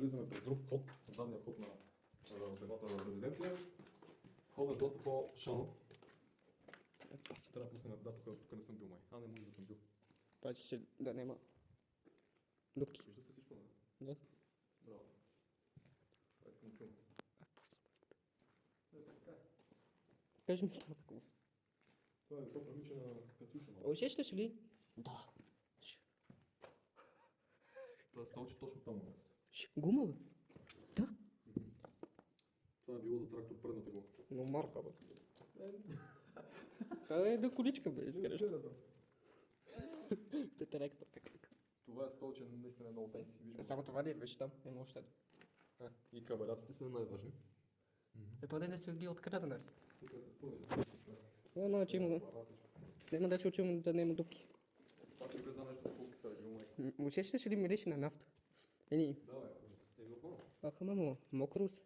влизаме през друг вход, задния вход на самата резиденция. Входът е доста по-шано. Трябва да пуснем, да, тук не съм бил май. Не може да съм бил. Пази се да няма дупки. Вижда се всичко, Да. Браво. Това искам да чувам. Така е. Кажи ми това какво. Това прилича на Катюша. Усещаш ли? Да. Това е столче точно там на място. Гума, бе? Да. Това е било за трактор предната гума. Но марка, бе. Това е да количка, бе, изгреш. Трактор, така. Това е столче наистина е много пенси. Само това ли е, виж там, има още. И кабеляците са най-важни. Поне не се ги открадна. Тук е с пълни. Значи има. Няма да се учим да няма дупки. Пак ще влеза нещо по фулката, да го майка. Усещаш ли мирише на нафта? Ени. Да, бе, нормално. Мамо, мокро се.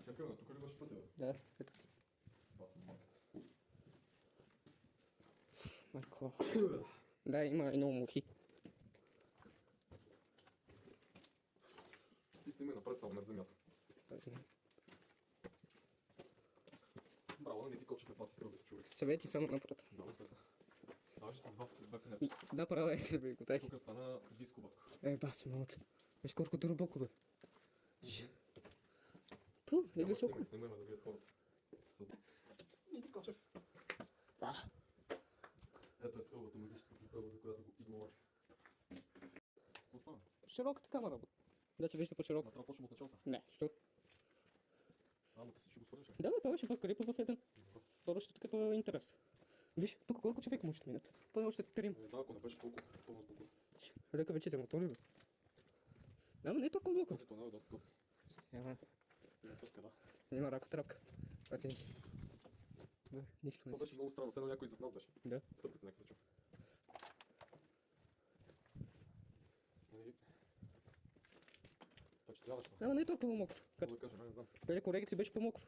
Чакай, тук ли беше пътя, бе? Да, ето ти. Батмаркет. Майко. Да, има и много мухи. Ти снимай напред, само не в земята. Браво, не ги кочете пати стрелбите, човек. Съвети само напред. Да, света. Даже с два фенерчета. Да, права е, бе, готай. Тук стана диско, батко. Баси, малата. Виж колко дълбоко, бе. Пу, е високо. Снимай, да видят хората. И Кочев. Ето е стълбата, магическата стълба, за която и говорих. Какво стана? Широката камера, бе. Да се вижда по-широко. Трябва да почнем от начало са. Не, що? Но ти си ще го свършиш. Да, бе, това ще в един. Второ ще така по интерес. Виж, тук колко човека може да минат. Поне още трим. Да, ако не беше толкова пълно спокус. Ръка вече се мотори, бе. Да, не е толкова мокро. Този тунел е доста къв. Няма. Има тъпка, да. Има ракотрапка. Пати. Бе, нищо не Това беше много странно, все едно някой зад нас беше. Да. Стъпката нека се чу. Значи трябваше. Ама не е толкова мокро. Какво да кажа, не знам. Преди корекции беше по-мокро.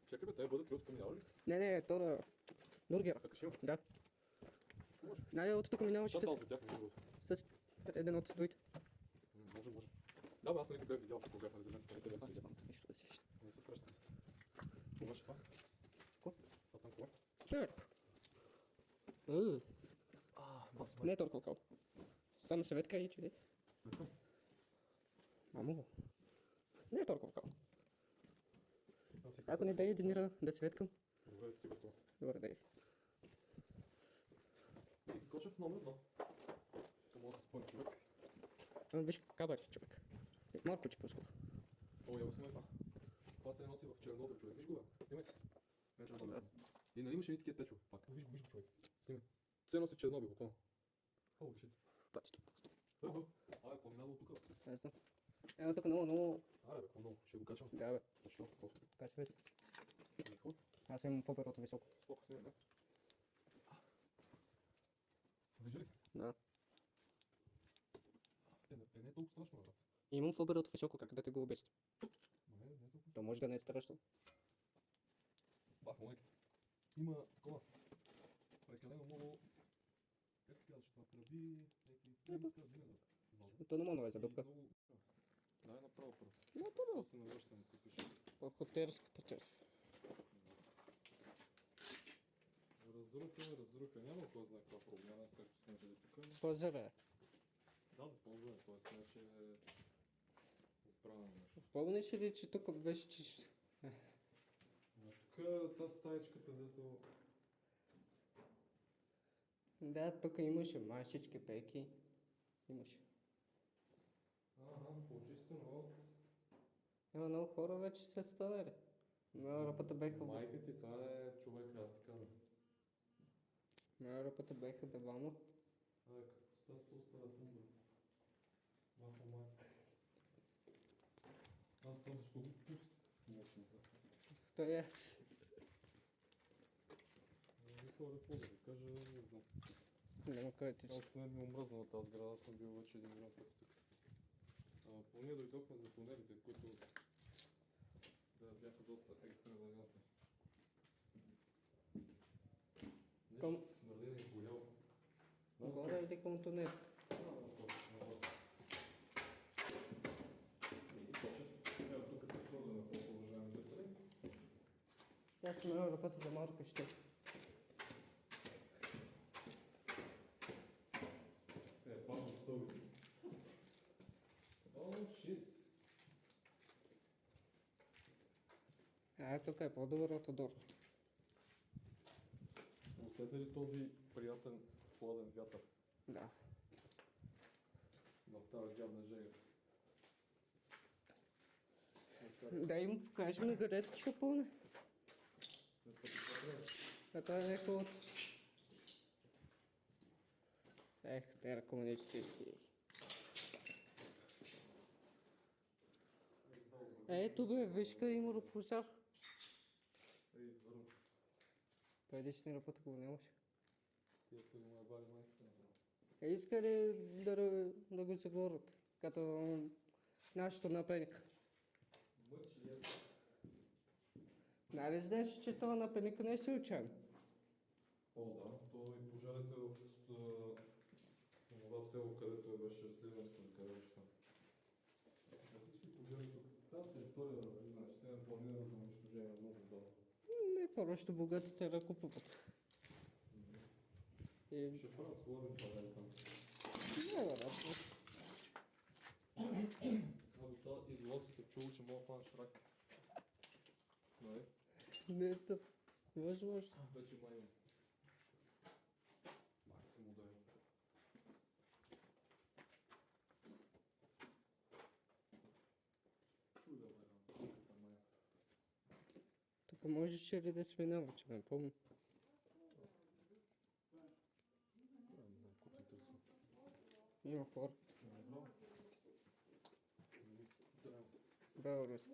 Чакай бе, те бъдат ли от към минава ли са? Не, това Нургера. Така ще има. Да. Може. Най от тук минаваше Чакай за тях, между другото. с един от строите. Може. Да, бе, аз не бях видял, ако бяха резиденцията, не се бях видял. Нищо да си вижда. Не се срещам. Какво беше това? Какво? Това там какво е? Черк. Бас, Не е толкова кал. Само съветка и че. Светкам. Мамо. Не е толкова кал. Ако не да единира да светкам. Добре, ти готово. Добре, да е. И Кочев номер 1. Това може да се спъне човек. Виж кабари, човек. Малко че по-скоро. Я го снимай това. Това се носи в черното, човек. Виж го, бе. Снимай. Не, черното. И нали имаше и такива течове. Пак. Виж го, човек. Снимай. Се носи Чернобил, буквално. Holy shit. Пати тук просто. Какво минало тук? Не знам. Ето тук много. Бе, какво много? Ще го качвам. Да, бе. Защо? Какво? Качвай се. Какво? Аз имам по-перото високо. Споко снимай, да. Вижда ли се? Да. Не е толкова страшно, брат. Имам по-перото високо, как да те го обясня. Не е толкова. То може да не е страшно. Бах, майката. Има такова. Прекалено много. Как се казваш това? Тръби, някакви. То нормално е за дупка. Дай направо първо. Направо. Се навръщам, като пише. По-хотелската част. Разруха. Няма кой знае каква промяна, както сме виждали тук. По-зеле. Да, ползване, т.е. не че е отправено нещо. Помниш ли, че тук беше чисто? Тук тази стаечката, дето... Да, тук имаше машички, пеки. Имаше. Почистено. Има много хора вече се станали. Моя ръпата беха... Майка ти, това е човек, аз ти казвам. Моя ръпата беха двама. Какво става с този телефон, бе? Баха майка. Аз това защо го пуст? Не знам. Той е аз. Хора, какво да ви кажа, не знам. Няма къде ти. Аз не ми омръзна на тази сграда, аз съм бил вече 1 милион пъти тук. Ние дойдохме за тунелите, които бяха доста екстравагантни. Нещо смърдение и голямо. Горе или към тунелите? Аз съм минал на пътя за малко ще. Бавно стови. О, шит. Тук е по-добър от Тодор. Усети ли този приятен хладен вятър Да. в тази гадна жега? Да им покажем градските пълне. Това е някакво... те комунистически. Ето бе, виж къде има пожар. Ей, върна. Предишния път го нямаше. Тия са го набали майката. Иска ли да го загорят, като нашето напеника? Мъчи, ес. Нали знаеш, че това напеника не е случайно? О, да. То и пожарите в това село, където беше Сливенско, където там. Всички пожари тук с тази територия, знаеш, те е планирана за унищожение много отдавна. Не, просто богатите да купуват. И... Ще правят сложен панел там. Не, вероятно. Абе, тази изолация се чува, че мога да фанеш рак. Нали? Не съм. Може. Вече май имам. Майка му да е. Чуй да май. Тук можеш ли да сминава, че не помня. Купите са. Има хора. Добро. Белоруски.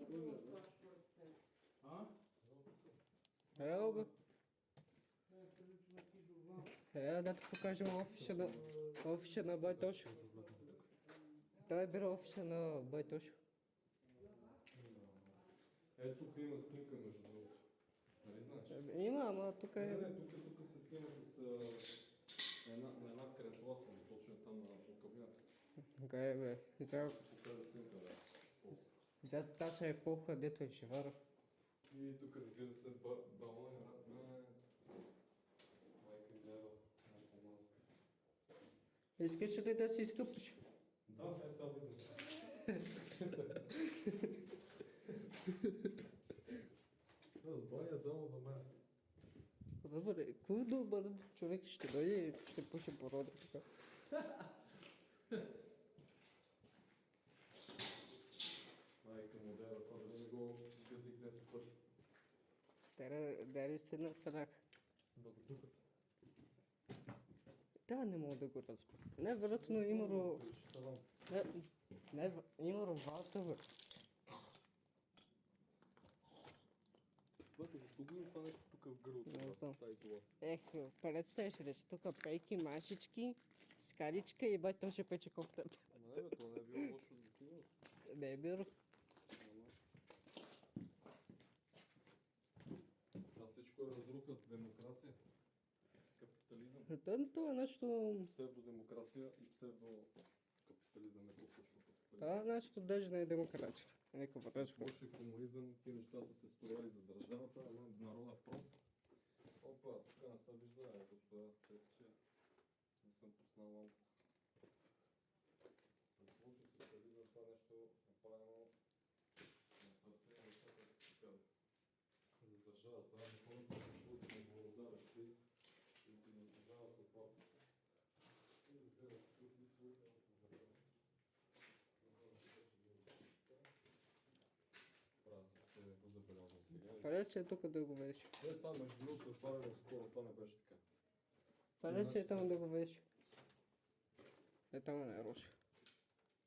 А? Ео бе. Да ти покажем офиса на Байтошо. Това е бил офиса на Байтошо. Ето тук има снимка между другото. Нали знаеш? Има, ама тук е... Не, тук се снима с на една кресла съм, точно там на кабината. Къде бе? Покажа снимка, да. За тази епоха, дето е шевара. И тук разбира се балони, майка и дева, нашата маска. Искаш ли да си изкъпиш? Да, е сега влизам. Разбавя само за мен. Добре, кой добър човек ще дойде и ще пуши порода тук? Майка му дева, това дали не го изгъзих 10 пъти. Дали се насрах. Да го духат. Да, не мога да го разбера. Най-вероятно имало... Имало валта, бе. Бъде, защо го има това нещо тук в гърлото? Не знам. Тази изолация. Представяш ли си тук пейки, машички, скаличка и бай то ще пече кофта. Ама не бе, това не е било лошо за сигурност. Не е било. Сега всичко е разруха, демокрация, капитализъм. Това е нещо... Псевдодемокрация и псевдокапитализъм е по-точно. Това е нещо даже не е демокрация. Нека връчва. Може комунизъм, ти неща са се стояли за държавата, ама народа е прост. Опа, тук не се вижда, господа, че не съм пуснал лампата. Слушай, социализъм, това нещо направено на сърце и неща, като се казва. За държавата, хората са почували сме благодарности и си заслужават заплатите. И разбира се, тук никой не е отговорен. Ще го забелязвам сега. Фалеш е тук да го видиш. Това между другото отваряно скоро, това не беше така. Фалеш е там да го видиш. Там не е лошо.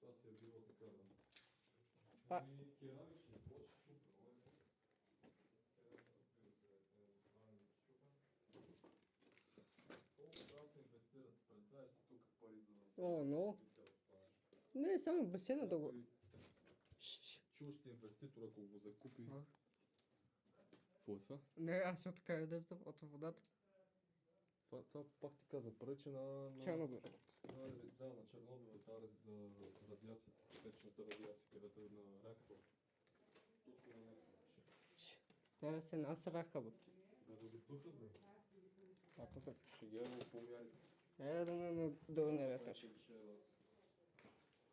Това си е било така, да. А. И керамични плочи, чупа, колко трябва да се инвестират? Представяш си тук пари за да се... О, но. Не, само басейна да го... Чущ инвеститор, ако го закупи. Какво е това? Не, аз от така да знам, от водата. Това пак ти каза, пречи на... Чернобил. Да, на Чернобил, тази радиация, вечната радиация, където е на реактор. Точно на някакъв. Те се насраха, бе. Да го духа, бе. А тук са. Ще ги ево помяли. Е, да ме донеряташ. Ще ще е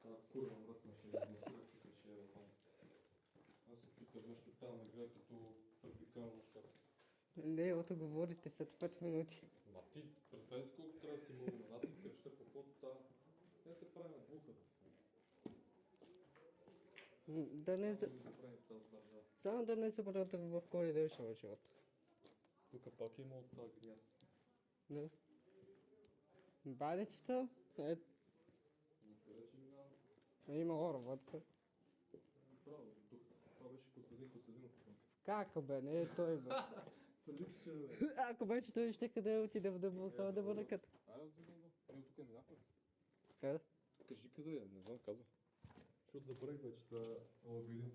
вас. Курва мръсна ще изнесира, тук ще е там. Аз се питам нещо там на гледа като тропикално шкаф. Не, ото говорите след 5 минути. Ма ти, представи си колко трябва да си мълно. Аз си креща по каквото та. Не се прави на глуха. Да не, Да прави в тази държава. само да не забравяте в кой да решава живота. Тук пак има от тази гняз. Да. Баничета, Къде че минавам се? има орватка. Право, тук. Това беше Костадин Костадинов. Как бе, не е той бе. Прилича, бе. Ако беше той, ще къде отиде да бъха да бъркат. Айде, отиде го. Ние тук минахме. Къде? Кажи къде е, не знам, казва. Защото забравих вече това лабиринт.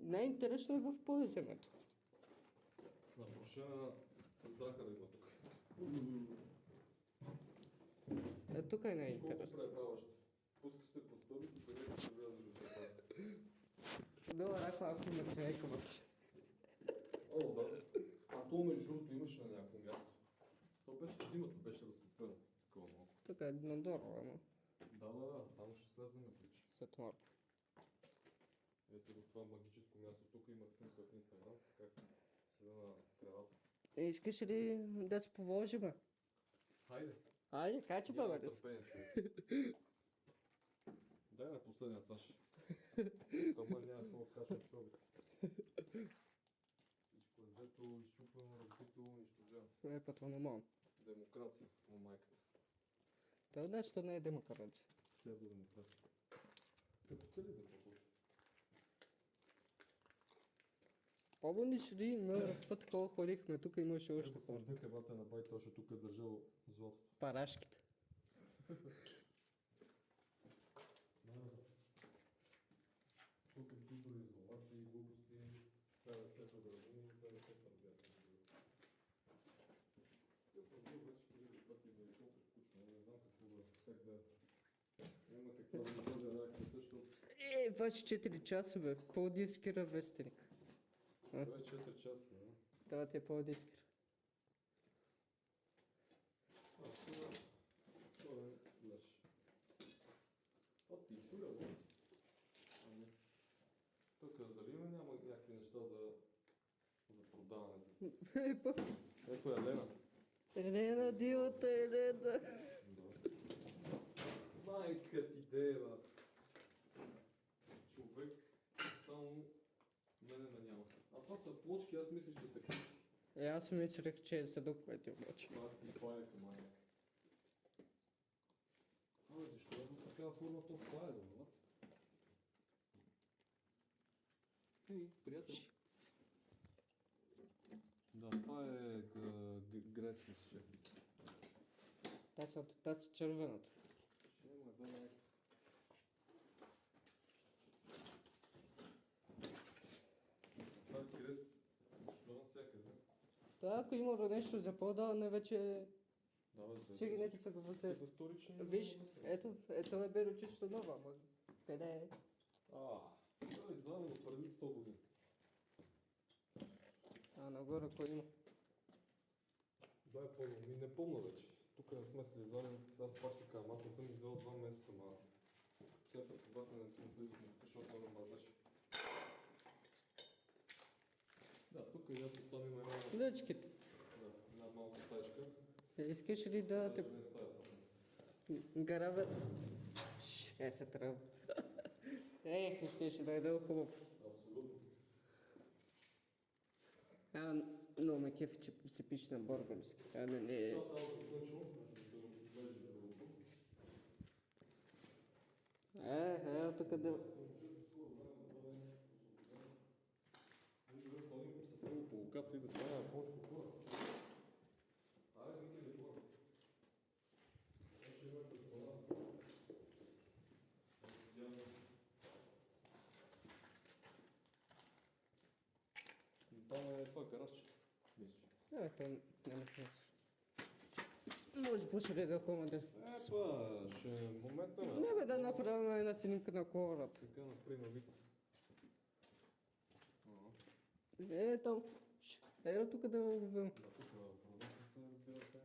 Най-интересно е в подземето. На прошена захар има тук. Е, тук е Колко най-интересно. пребраваш? Пускаш се по стълбите, където ще влязеш в това. Долу ако има свейка вътре. О, да. А то между другото имаше на някакво място. То беше зимата, беше разтопено. Такова малко. Тук е надолу, ама Да, там ще слезнем прича. след малко. Ето го това магическо място. Тук имах снимка в Инстаграм, как седа на кревата. Искаш ли да се положим? Хайде. Айде, качи Няма бе, търпение сега. Дай на последния етаж. Тома няма какво качвам в пробите. Всичко е взето, изчупено, разбито, нищо взема. е пътва на мам. Демокрация на майката. Това нещо не е демокрация. Псевдодемокрация. Капитализъм по-хубаво. Помниш ли, миналия път, когато ходихме, тук имаше още хора. Сърдък е бата на бай, точно тук е държал златото. Парашките. Тук е фиброизолации, глупости, това е цето градини, това е цето бяха. Аз съм бил вече хиляди пъти да е толкова скучно, не знам какво да всеки да няма каква да бъде реакцията, защото 24 часа бе, Пловдивски равестник. 24 часа, да? Това ти е Пловдивски. Това е лъж. Ти изсуля, бе? Ами. Тук дали има няма някакви неща за продаване? Ето е Елена. Елена, дивата Елена. Майка ти дева. Човек само мене ме няма. А това са плочки, аз мислих, че са книжки. Аз мислех, че са документи обаче. Това ти паяка, майка. Абе, защо е в такава форма то спая, бе, брат? Ей, приятел. Да, това е грес, мисля. Тази са червената. Ще има да не. Това е грес, защо навсякъде? Та, ако има нещо за по-даване, вече Да, бе, за... циганите са го възе. За вторични... Виж, ето е беро чисто нова, ама къде е? Това е издадено преди 100 години. А, нагоре кой има? Да, помня, ми не помня вече. Тук не сме слизали, аз пак ще кажа, аз не съм издал 2 месеца, ма. Все пак когато не сме слизахме тук, защото ме мазеше. Да, тук и ясно там има една... Лъчките. Да, една малка стаечка. Искаш ли да те... Даже не е стаята. Гараве... Е, се трябва. Ще да е дълго хубаво. Абсолютно. Но ме кефи, че се пише на български. А не... Това там се слънчило, ще го влезеш в другото. Ето къде... Ходим с него по локации да стане на повече хора. Айде, Ники, да хора. Вече има персонал. Там е това гаражче. Мисля. То няма смисъл. Може по-шире да ходим да... Ще е момент на... Не бе да направим една снимка на колата. Така, например, виста. Там. Ето тук да вървим. Да, тук продукти се, разбира се.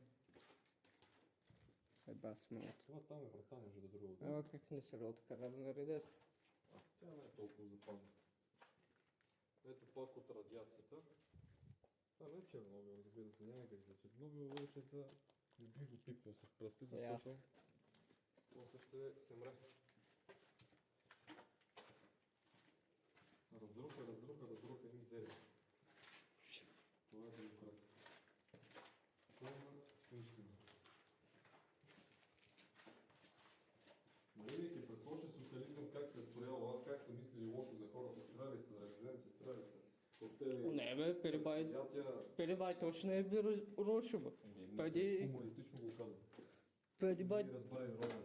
Еба смело. Това там е врата, между другото. Ела как не се рода така да нареде. Тя не е толкова запазена. Ето пак от радиацията. Това не е Чернобил, разбира се, няма как да е Чернобил, вълчета не би го пипнал с пръсти, защото после ще се мре. Разруха един зелен. Това е демокрация. Това е свинщина. Нали ли, през лошия социализъм как се е строял, как са мислили лошо за хората, строяли са резиденции, строяли са хотели. Не бе, перебай точно не е било лошо бе. Преди... Хумористично го казвам. Преди бай... Не разбрали родата.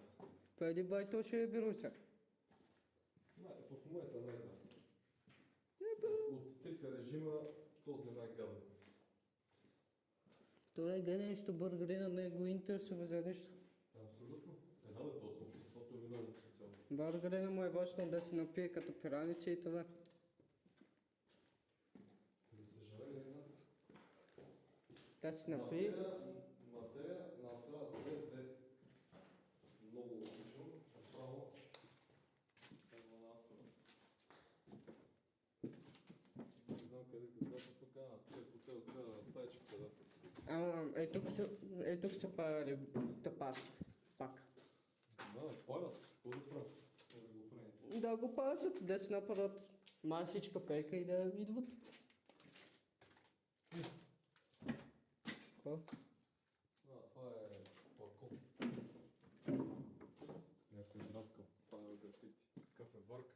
Преди бай точно е било сега. В момента не знам. От трите режима този е най-гаден. Това е нещо бъргарина, не го интересува за нещо. Абсолютно. Една да точно, обществото е виновно специално. Бъргарина му е важно да се напие като пираници и това. За съжаление, Да се напие. Матея насра слезде много логично, направо ево на автора. Не знам къде сте злата тук, тук стайчката, да. Тук са правили тапас. Пак. Да, палят, какво да правят? Олигофрените. Да го пазят, да се направят масичка пека и да идват. Какво? Това е балкон. Някой е драскал. Това е графити. Какъв е върк.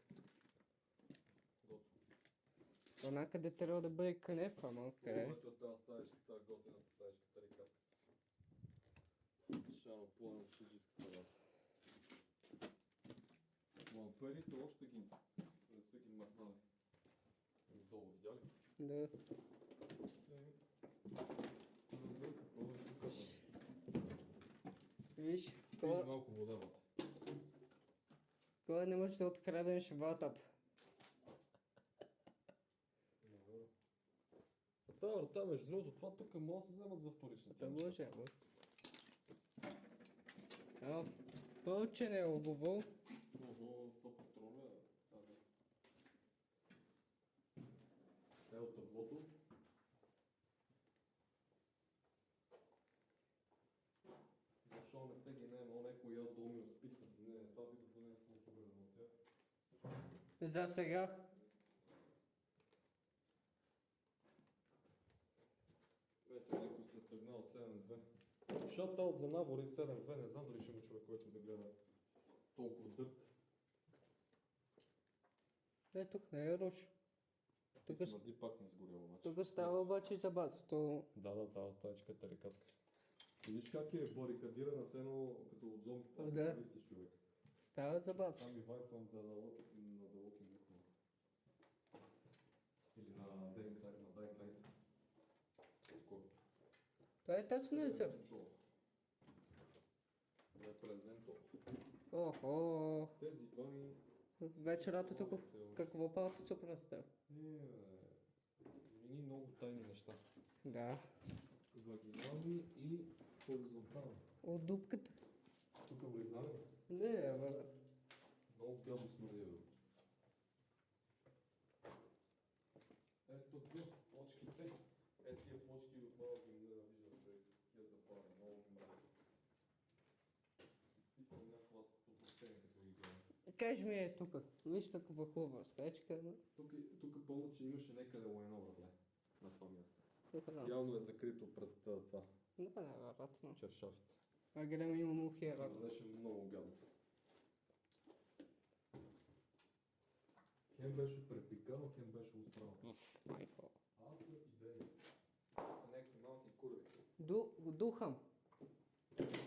Готово. Онакъде трябва да бъде кънеф, ама къде? Ето тази стаечка, тази готината стаечка, тарикаска. Шано плана в шижиската вата. Ламперите още ги не са ги махнали. Долу, видя ли? Да. Виж, Пили малко вода, бе. кога не можеш да откраднеш ватата. Та врата, между другото, това тук може да се вземат за вторичната. Да може, ама. Пълче не е обувал. Ого, това патрона е. Е от таблото. Защо не те ги нема, некой ял долми от спица. Не, това видеото не е спонсорирано от тях. За сега. Ето някой се е тръгнал 7-2. Шатаут за набори 7-2, не знам дали ще има човек, който да гледа толкова дърт. Тук не е лошо. Тук, Смърди пак не сгорял обаче. тук става обаче за базата. Да, тази стаечка е тарикаска. Виж как е барикадирана с едно като от зомби. Да. Липсиш човек. Става за база. Сами вайфвам на The Walking Dead. Или на Dying Light. Това е тази не е. Репрезенто. Охо. Тези икони... Вечерата тук какво палата се представя? Мини много тайни неща. Да. Вагинални и хоризонтални. От дупката. Тук влизаме. Не, ама. Много гадно смърди, бе. Ето тук плочките. Ето тия плочки отново ги не да виждат човек. Тия запали, много ги мразят. Изпитвам някакво адското отпущение, като ги гледам. Кажи ми тук. Виж каква хубава стечка. Тук помня, че имаше някъде лайно, братле. На това място. Да, Явно е закрито пред това. вероятно. Чершафите. А гледам има мухи. Беше много гадно. Хем беше препикано, хем беше усрано. Майко. Аз съм идеи. Това са някакви малки курви. Духам.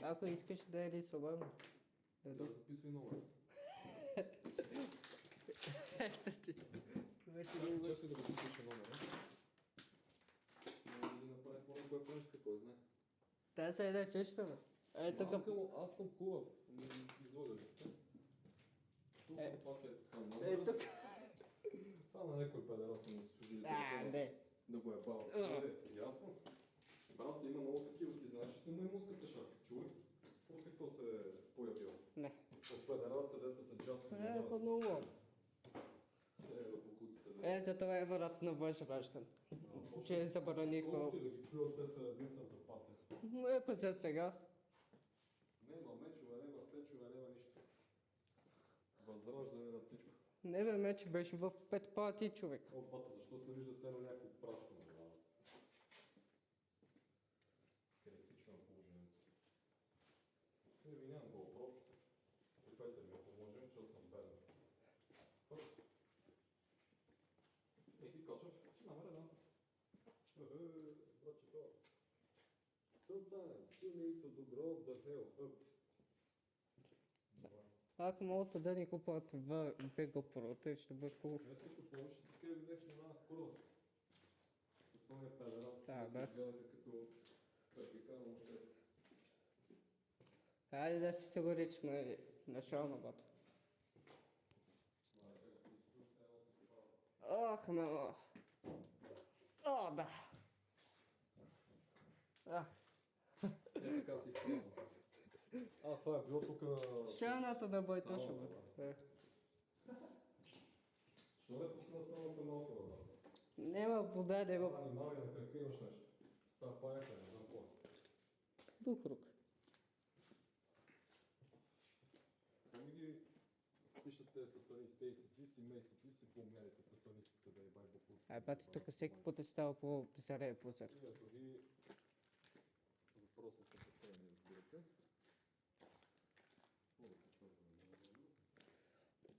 Ако искаш да е свободно. Да Да записвай номер. Чакай да го запиша номера. И направи по-някоя френска, кой знае. Тази е да чеща, бе. Тук. Малка му, аз съм хубав. Изводя ли сте? Тук пак е така номер. Тук. Това на някой педера съм го служили. Не. Да го е бал. Ясно. Брат, има много такива. Ти знаеш, че си му и муската шапка. Чуй. Какво се е появило? Не. От педерастите деца са джаспи. Много. Да покуците да. За това е вероятно възраждан. Че забраниха... Колко ти да ги плюят, те са единствената партия. За сега. Нема мечове, нема сечове, нема нищо. Възраждане на всичко. Не бе, меч беше в 5 партии, човек. О, бата, защо се вижда все едно някакво прашко на главата? Критично положението. Не ви нямам GoPro. Опете ми, ако можем, защото съм беден. Еки кочев, намеря да. Братче това. Sometimes you need to do grow the hell up. Ако могат да ни купат в GoPro, те ще бъде хубаво. Ето тук помниш, че се кеви видях на една курва. С ония педерас, Да. гледаха като препикано още. Хайде да си сигури, че сме начално бата. Ох, мамо. О, да. Е, така си снимам. Това е било тук на... Шаната да бойто ще бъде. Що не пусна самата малка вода? Няма вода да го... Анимали, на кръка имаш нещо. Това паяка, не знам какво. Букрук. Как ги пишат тези сатанисти, ACDC, MACDC, померите сатанистите да ебай буквуци. Бати, тук всеки път е става по писаре позар. И ето ги въпросното касение, разбира се.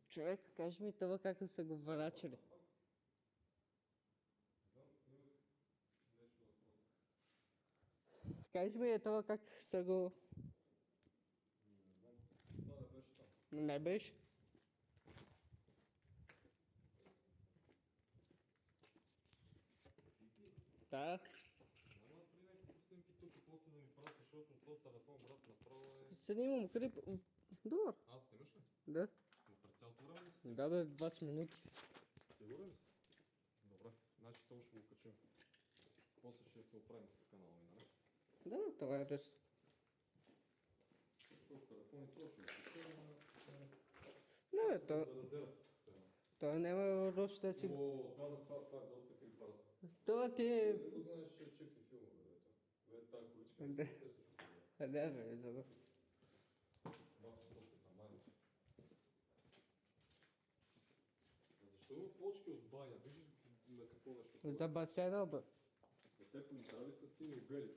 Човек, кажи ми това как са го врачали. Кажи ми това как са го... Това не беше там. Не беше? Да. Няма при някакви снимки тук, после да ми правят, защото този телефон, брат, направо е... Снимам клип. Добър. Аз снимаш ли? Да. Но през цялото време ли си? Да бе, 20 минути. Сигурен ли? Добре, значи то ще го качим. После ще се оправим с канала ми, нали? Да, това е ръст. С телефони то ще го качим. Не бе, то... За резерв. Той няма руш да си... О, това е доста крипарско. Това ти е... Не го знаеш, че чеки филмове, дето. Бе, тази количка Да. не се сещаш от това. Да бе, за да... Малко просто тамани. Защо има плочки от баня? Виж на какво нещо. За басейна бе. Те полицави са сини бели.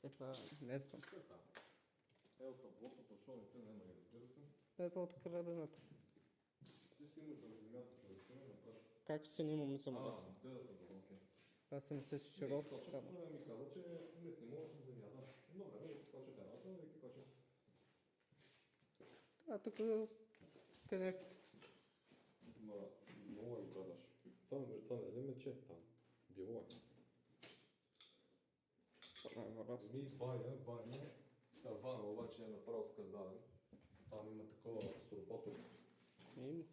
Епа, не знам. Що е там? Ето таблото, пашоните, няма и разбира се. Епа открадената. Ти снимаш за земята, да се не направи. Как се снимам за мъда? Дедата за окей. Аз съм с широк Точно само. ми каза, че не снимам в земята. Добре, ми коче каналата, вики коче. А тук където. Много е градаш. Това не е мече там. Било е. Ми баня. Тавана обаче е направо скандален. Там има такова сурпатор. Има.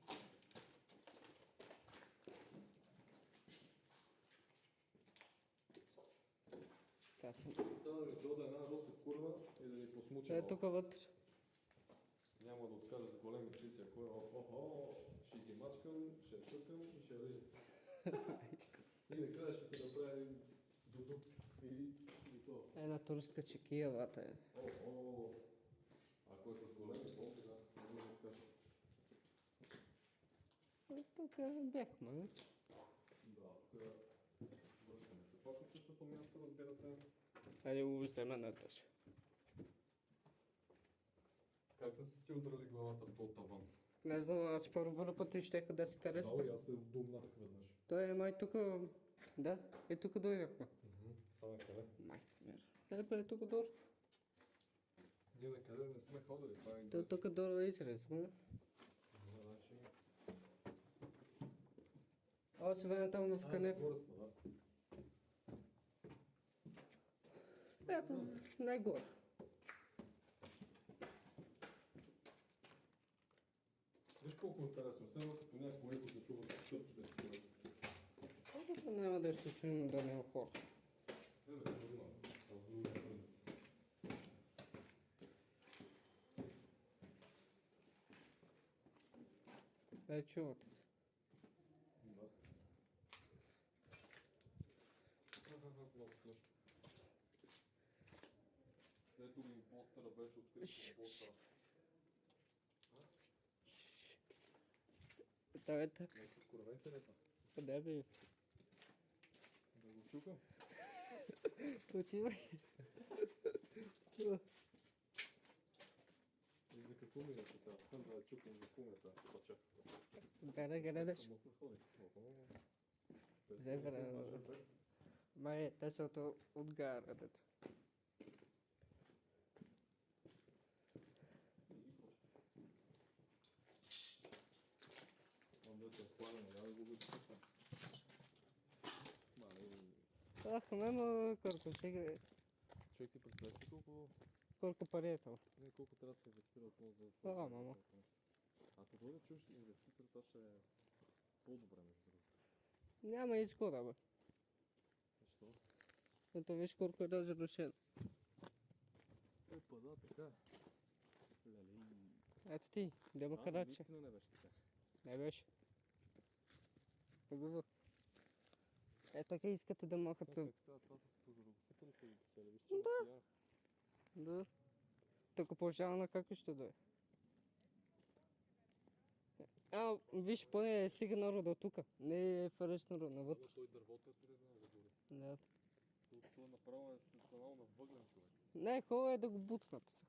Та съм. Сега да ни дода една руса курва и да ни посмуча. Е, тук вътре. Няма да откажа с големи цици, ако е ще ги мачкам, ще чукам и ще лежа. И накрая ще ти направя един дудук и то. Една турска чекия, вата е. Ако е с големи болки, да, не може да откажа. Тук бяхме. Да, тук връщаме се пак на същото място, разбира се. Айде го вземе на тъж. Как не са си удрали главата в този таван? Не знам, аз първо път щеха да се Да, търсят. аз се думнах веднъж. Той е май тук. Да, е тук дойдахме. Само къде? Май, вера. Е тук дор. Ние на къде не сме ходили, това е То тук дор е изрезано. Значи... Аз вена там в Канев. Горе сме, да. Най-горе. Виж колко интересно. Все едно като някакво ехо се чуват стъпките. Няма да се чуем да не е хора. Аз го върна. Чуват се. Да. Много смешно. Ето го импостъра беше открит. Давайте. Коравенце ли е това? Къде бе? Да го чукам. Отивай. И за какво ми е това? Съм да чукам за какво ми е това пача. Гледаш. Самотно ходи. Зебра. Май, те са от гарата. Ах, мема, колко сега. Човек ти представя си Колко пари е това? не, колко трябва да се инвестира отново за А, мамо. Ако дойде чуж инвеститор, това ще е по-добре между другото. Няма изгода, бе. Защо? Ето виж колко е разрушено. Опа, да, така. Лелей. Ето ти, демокрация. Наистина не беше така. Не беше. Хубаво. Е, така искате да махат. Как става това тук дорогосите ли са ги писали? Виж, че да. Да. Тук пожална как ще да е. Виж, поне е стигнало до тук. Не е фареснало навътре. Той дървото е приднал загоре. Да. Това направо е станало на въглен човек. Не, хубаво е да го бутнат.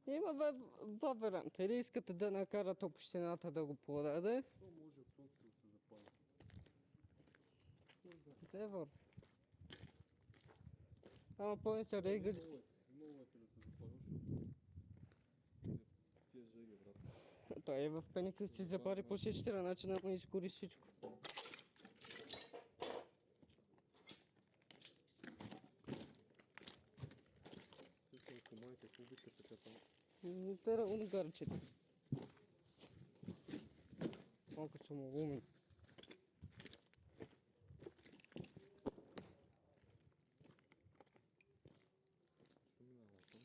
Има два варианта. Или искате да накарат общината да го продаде. То може от слънцето да се запали. Те върв. Ама помните Рейгър. Много е да се запали, защото тия жеги, брат. Той е в Пеникъл си запари по същия начин, ама изкори всичко. Комайка, какво викате така? Тера унгарчета. Малко съм умен. Що минава там?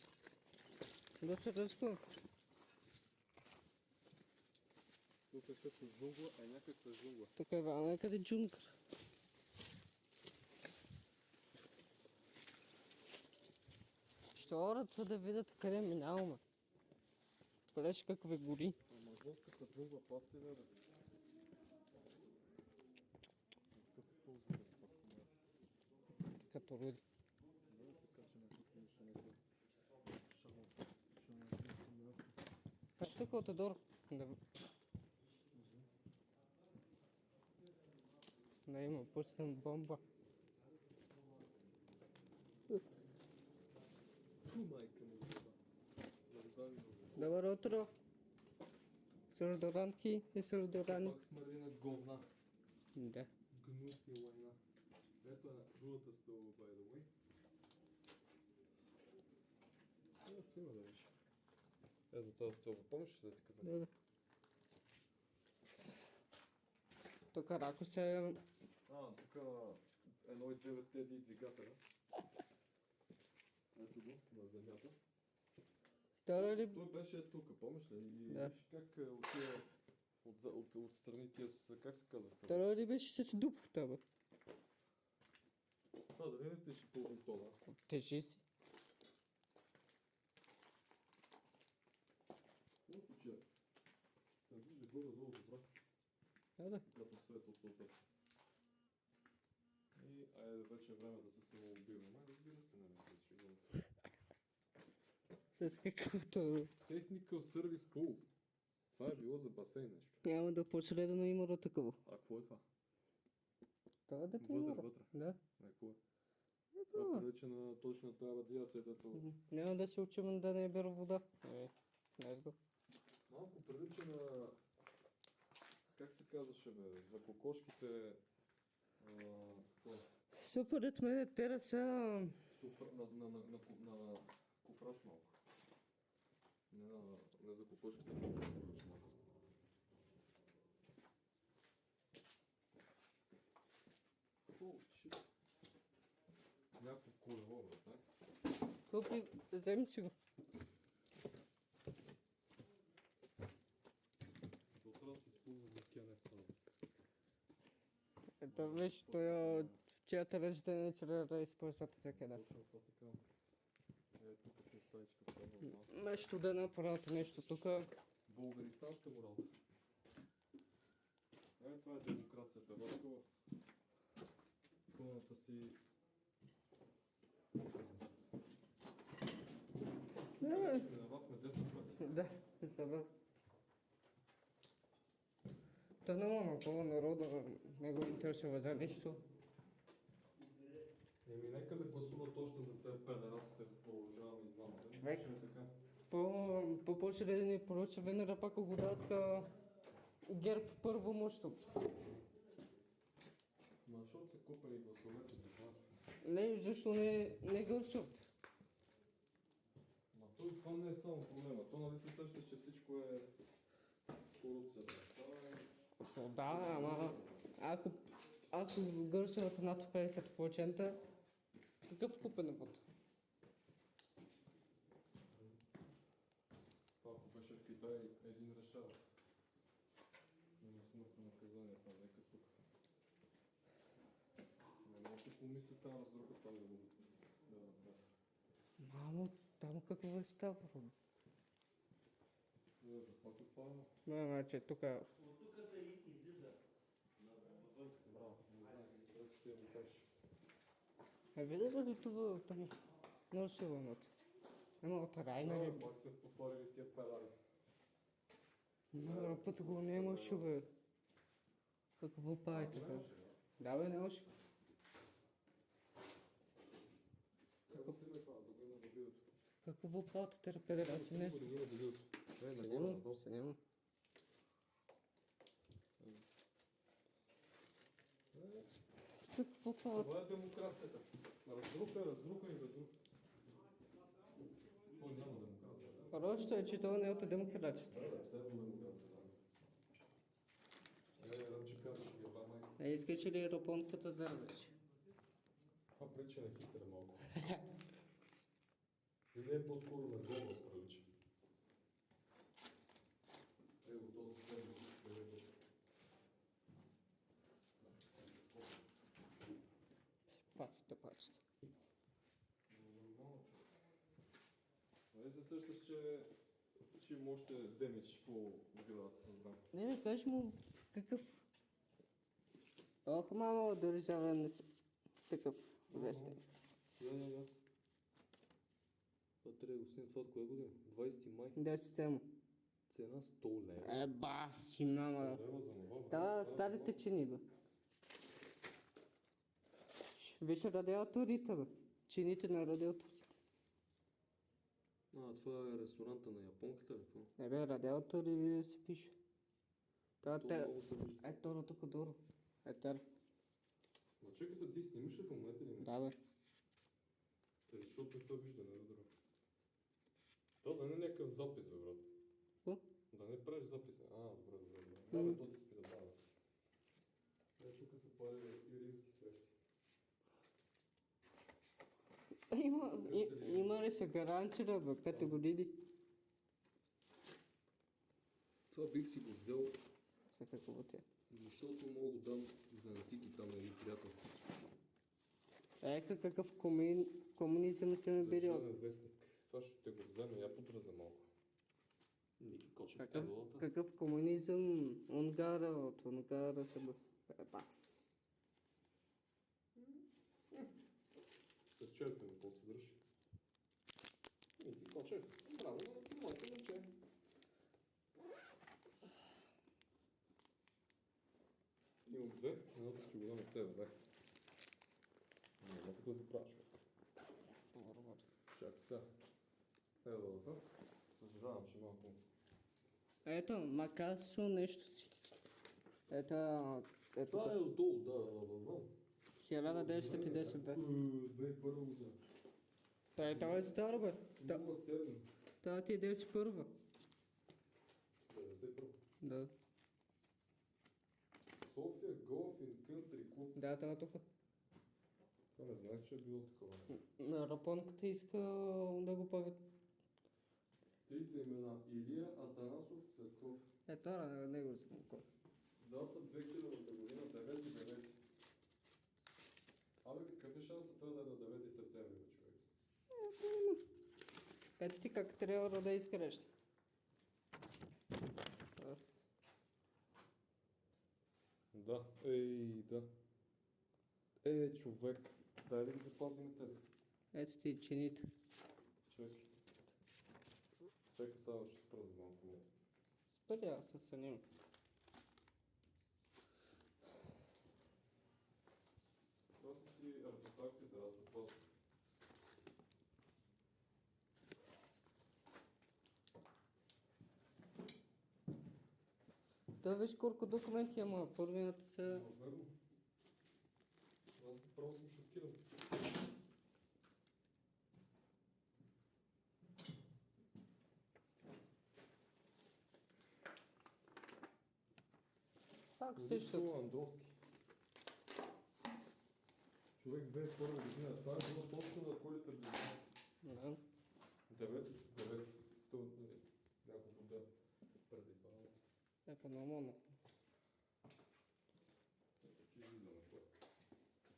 Да се разпъва. Тук е като джунгла, е някаква джунгла. Така е някъде джунгър. Ще орат да видят къде минаваме. Гледаш какви гори. Амазонската джунгла пасти не да. Какъв е ползване за това комайка? Като роди. Да се кача на тук и ще не бъде. Шамон. Тук от Едор. Да има, пуснем бомба. Майка му това. Зарезави го. Добро утро. Сурдоранки и сурдорани. Пак смърди на говна. Да. Гнусни лайна. Ето е другата стъла, by the way. Снима да виж. За тази стъла, помниш ли да ти казах? Да. Тук рако се... Тук 1.9 TDI двигателя. Ето го, на земята. Втора ли... Той беше тук, помниш ли? И Да. виж как отива отстрани тия, как се казаха? Втора ли беше с дупката, бе? Да видите, че половин тона. Тежи си. Колко че се вижда горе-долу добре. Да. Като светлото от търси. И айде вече е време да се самоубиваме. Разбира се, не да се шегувам се. С каквото... Technical Service Pool. Това е било за басейн нещо. Няма да посредено има такова. А какво е това? Това да ти Вътре, има. вътре. Да. Какво е? Това прилича на точно тази радиация, дето... Няма да се учим да не бера вода. Не знам. Малко прилича на... Как се казваше, бе? За кокошките... Според мен те са на куфраж малко. Не за купъчката, но за куфраж малко. Някакво колело, брат, не? Купи, вземи си го. Защото трябва да се използва за кенеф. Ето виж, той в чиято рождение трябва да използвате за кедъв. Точно това така. Ето тук е стаичка, това малко. Нещо да направите нещо тук. Българистанска морал. Това е демокрацията. Върху в пълната си... Минавахме 10 пъти. Да, за да. Та много народа не го интересува за нищо. Нека да гласуват още за тези педерастите, продължаваме извън. Човек. По-поче да ни поруча Венера пак го дадат ГЕРБ първо мощно. Ма защото са купили гласовете за това? Не, защо не гласуват? Ма това не е само проблема. То нали се сеща, че всичко е корупцията. Да, ама ако гласуват над 50%, какъв купен вод? Това ако беше в Китай, един решава. Има смъртно наказание там, нека тук. Не може да помисли тази разруха там да го... Мамо, там какво е ставро? Пак е това? Значи тук... От тук се излиза. Браво, не знаех, вече ще я го кажеш. Видели ли това там? Много силното. Ема от райна ли? Пак се повторили тия педали. Много път го нямаше, бе. Какво правите, бе? Да, бе, нямаше. Какво правите, те педера си не сте? Се няма. Какво правите? Това е демокрацията. Разруха и разруха. То няма демокрация. Просто е, че това не е от демокрацията. Все е по демокрацията. Ръмчиката си ги бамай. Искаш ли ропонката да вече? Това прилича на Хитлер малко. Или е по-скоро на Гобелс прилича. Его този следва. Пачете. Нормално, човек. Нали се сещаш, че има още демидж по сградата, знам. Не ми кажеш му какъв... Ох, мамо, държавен такъв вестник. Да. Това трябва да го снимем. Това от коя година? 20 май. Да, си само. Цена 100 лева. Баси, мама. 100 лева за нова. Да, старите чини, бе. Виж радиаторите, бе. Чините на радиаторите. Това е ресторанта на японката, ли? Не бе, радиатори си пише. Това То те... много се вижда. Ето, тук долу. Ето. Ма чакай се, ти снимаш ли в момента или не? Да, бе. Защото не се вижда, не е здраво. То да не е някакъв запис, бе, брат. Ко? Да не правиш запис. Добре. Да, бе, то ти спи да дава. Тук се пари и римски свещи. Има ли се гаранция, бе, 5 години? Това бих си го взел, За какво ти е? защото мога да дам за антики там на един приятел. Какъв комунизъм се ме били от... Държавен вестник. Това ще те го вземе, я подраза малко. Ники Кочев е волата. Какъв комунизъм? От Унгара се бъде. Бас. С черпен, какво се държи? Ники Кочев. Браво на моето момче. Имам две, едното ще го дам от тебе, бе. Няма да заправя, човек. Чакай сега. Волата. Съжалявам, че малко... Ето, макасо нещо си. Ето, Това е отдолу, да, знам. 1910 бе. 2001 година. Това е старо, бе. 07. Та ти е 91. 91. Да. София Golf and Country Club. Да, това тук. Това не знаех, че е било такова. На Рапонката иска да го павят. Трите имена: Илия Атанасов Цветков. Това на него съм кой. Дата 2000 година, 9/9. Абе, какъв е шансът това да е на 9 септември, бе, човек? Ето ти как трябва да изкареш. Да, да. Човек, дай да ги запазим тези. Ето ти чините. Чакай. Чакай, само ще спра за малко. Спъди, аз се съним. Това са си артефакти, трябва да се ползват. Да виж колко документи има. Половината са... Верно. Аз направо съм шокиран. Пак също. Андолски. Човек 2001 година. Това е било точно на колите близъци. Да. 9. То няколко дена преди това. По-нормално. Че излизаме пък.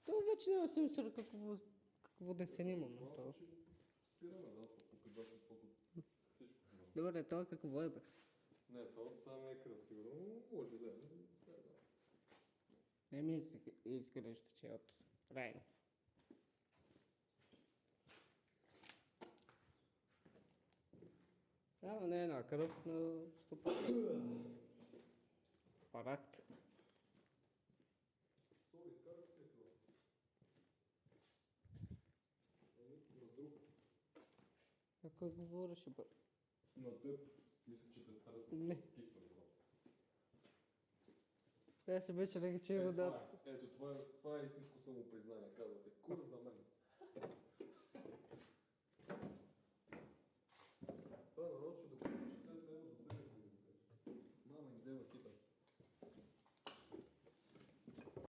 То вече няма смисъл какво да се снимам. Малко, че спираме, да, показвате фото. Всичко. Добре, това какво е, бе? Не, това не е красиво, но може да е. Не ми изглежда, че е от райно. Не е на кръв на стопата. Парахт. Сори, изкарах ли това? Въздух. Ако говореше, бе. На теб, мисля, че те стара Не. кикна, брат. Аз се беше да ги чуя да. Ето, това е истинско самопризнание, казвате. Кур за мен.